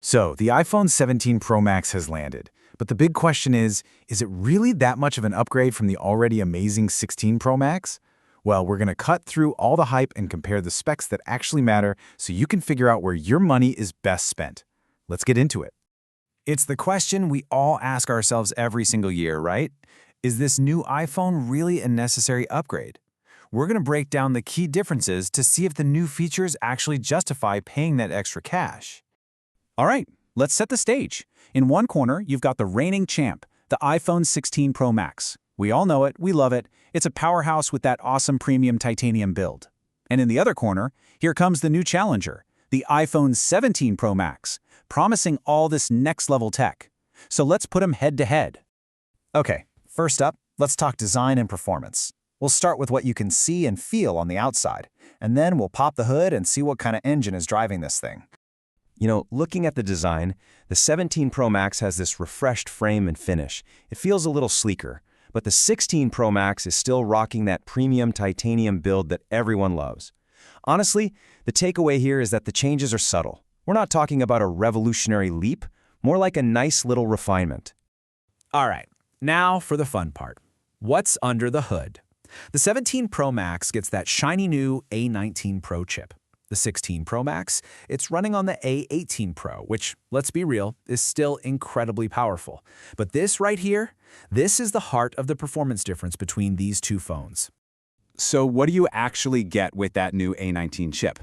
So, the iPhone 17 Pro Max has landed, but the big question is it really that much of an upgrade from the already amazing 16 Pro Max? Well, we're going to cut through all the hype and compare the specs that actually matter so you can figure out where your money is best spent. Let's get into it. It's the question we all ask ourselves every single year, right? Is this new iPhone really a necessary upgrade? We're going to break down the key differences to see if the new features actually justify paying that extra cash. All right, let's set the stage. In one corner, you've got the reigning champ, the iPhone 16 Pro Max. We all know it, we love it. It's a powerhouse with that awesome premium titanium build. And in the other corner, here comes the new challenger, the iPhone 17 Pro Max, promising all this next-level tech. So let's put them head-to-head. Okay, first up, let's talk design and performance. We'll start with what you can see and feel on the outside, and then we'll pop the hood and see what kind of engine is driving this thing. Looking at the design, the 17 Pro Max has this refreshed frame and finish. It feels a little sleeker, but the 16 Pro Max is still rocking that premium titanium build that everyone loves. Honestly, the takeaway here is that the changes are subtle. We're not talking about a revolutionary leap, more like a nice little refinement. All right, now for the fun part. What's under the hood? The 17 Pro Max gets that shiny new A19 Pro chip. The 16 Pro Max, it's running on the A18 Pro, which, let's be real, is still incredibly powerful. But this right here, this is the heart of the performance difference between these two phones. So what do you actually get with that new A19 chip?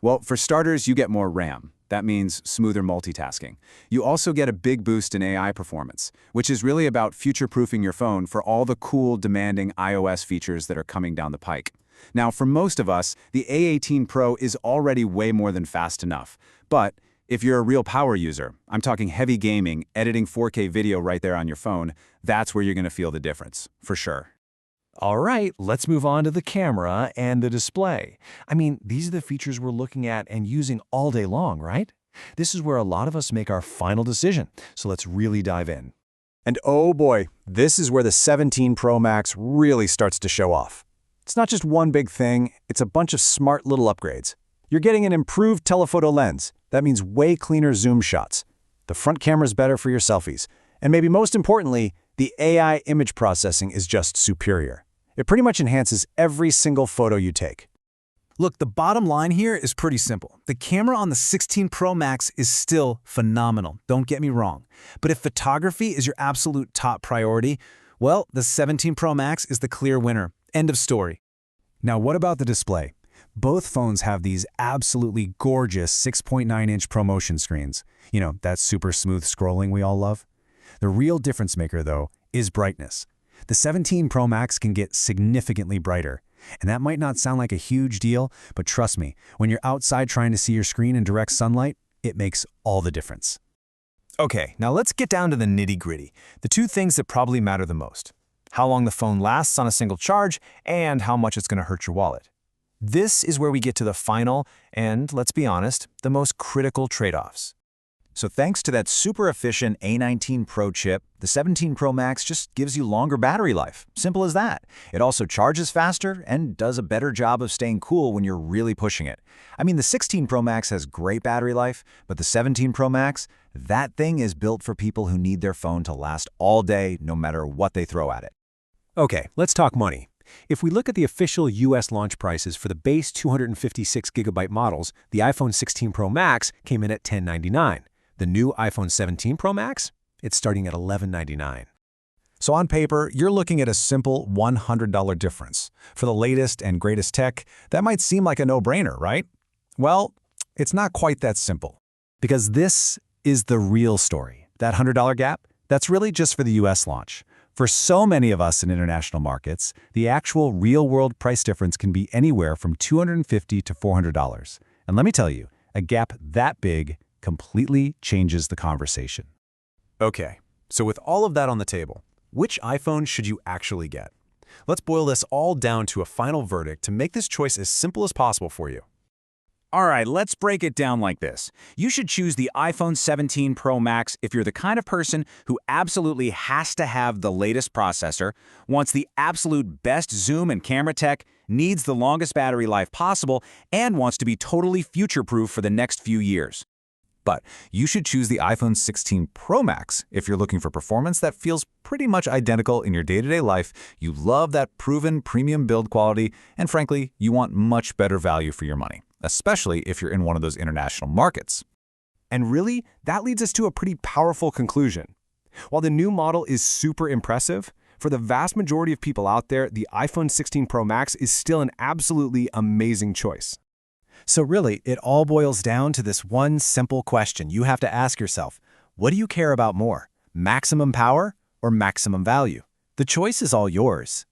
Well, for starters, you get more RAM. That means smoother multitasking. You also get a big boost in AI performance, which is really about future-proofing your phone for all the cool, demanding iOS features that are coming down the pike. Now, for most of us, the A18 Pro is already way more than fast enough. But if you're a real power user, I'm talking heavy gaming, editing 4K video right there on your phone, that's where you're going to feel the difference, for sure. All right, let's move on to the camera and the display. These are the features we're looking at and using all day long, right? This is where a lot of us make our final decision, so let's really dive in. And oh boy, this is where the 17 Pro Max really starts to show off. It's not just one big thing, it's a bunch of smart little upgrades. You're getting an improved telephoto lens. That means way cleaner zoom shots. The front camera's better for your selfies. And maybe most importantly, the AI image processing is just superior. It pretty much enhances every single photo you take. Look, the bottom line here is pretty simple. The camera on the 16 Pro Max is still phenomenal, don't get me wrong. But if photography is your absolute top priority, well, the 17 Pro Max is the clear winner. End of story. Now, what about the display? Both phones have these absolutely gorgeous 6.9-inch ProMotion screens. That super smooth scrolling we all love. The real difference maker, though, is brightness. The 17 Pro Max can get significantly brighter. And that might not sound like a huge deal, but trust me, when you're outside trying to see your screen in direct sunlight, it makes all the difference. Okay, now let's get down to the nitty-gritty, the two things that probably matter the most. How long the phone lasts on a single charge, and how much it's going to hurt your wallet. This is where we get to the final, and let's be honest, the most critical trade-offs. So thanks to that super efficient A19 Pro chip, the 17 Pro Max just gives you longer battery life. Simple as that. It also charges faster and does a better job of staying cool when you're really pushing it. The 16 Pro Max has great battery life, but the 17 Pro Max, that thing is built for people who need their phone to last all day, no matter what they throw at it. Okay, let's talk money. If we look at the official US launch prices for the base 256GB models, the iPhone 16 Pro Max came in at $1099. The new iPhone 17 Pro Max, it's starting at $1199. So on paper, you're looking at a simple $100 difference. For the latest and greatest tech, that might seem like a no-brainer, right? Well, it's not quite that simple. Because this is the real story. That $100 gap, that's really just for the US launch. For so many of us in international markets, the actual real-world price difference can be anywhere from $250 to $400. And let me tell you, a gap that big completely changes the conversation. Okay, so with all of that on the table, which iPhone should you actually get? Let's boil this all down to a final verdict to make this choice as simple as possible for you. All right, let's break it down like this. You should choose the iPhone 17 Pro Max if you're the kind of person who absolutely has to have the latest processor, wants the absolute best zoom and camera tech, needs the longest battery life possible, and wants to be totally future-proof for the next few years. But you should choose the iPhone 16 Pro Max if you're looking for performance that feels pretty much identical in your day-to-day life, you love that proven premium build quality, and frankly, you want much better value for your money, especially if you're in one of those international markets. And really, that leads us to a pretty powerful conclusion. While the new model is super impressive, for the vast majority of people out there, the iPhone 16 Pro Max is still an absolutely amazing choice. So really, it all boils down to this one simple question you have to ask yourself. What do you care about more, maximum power or maximum value? The choice is all yours.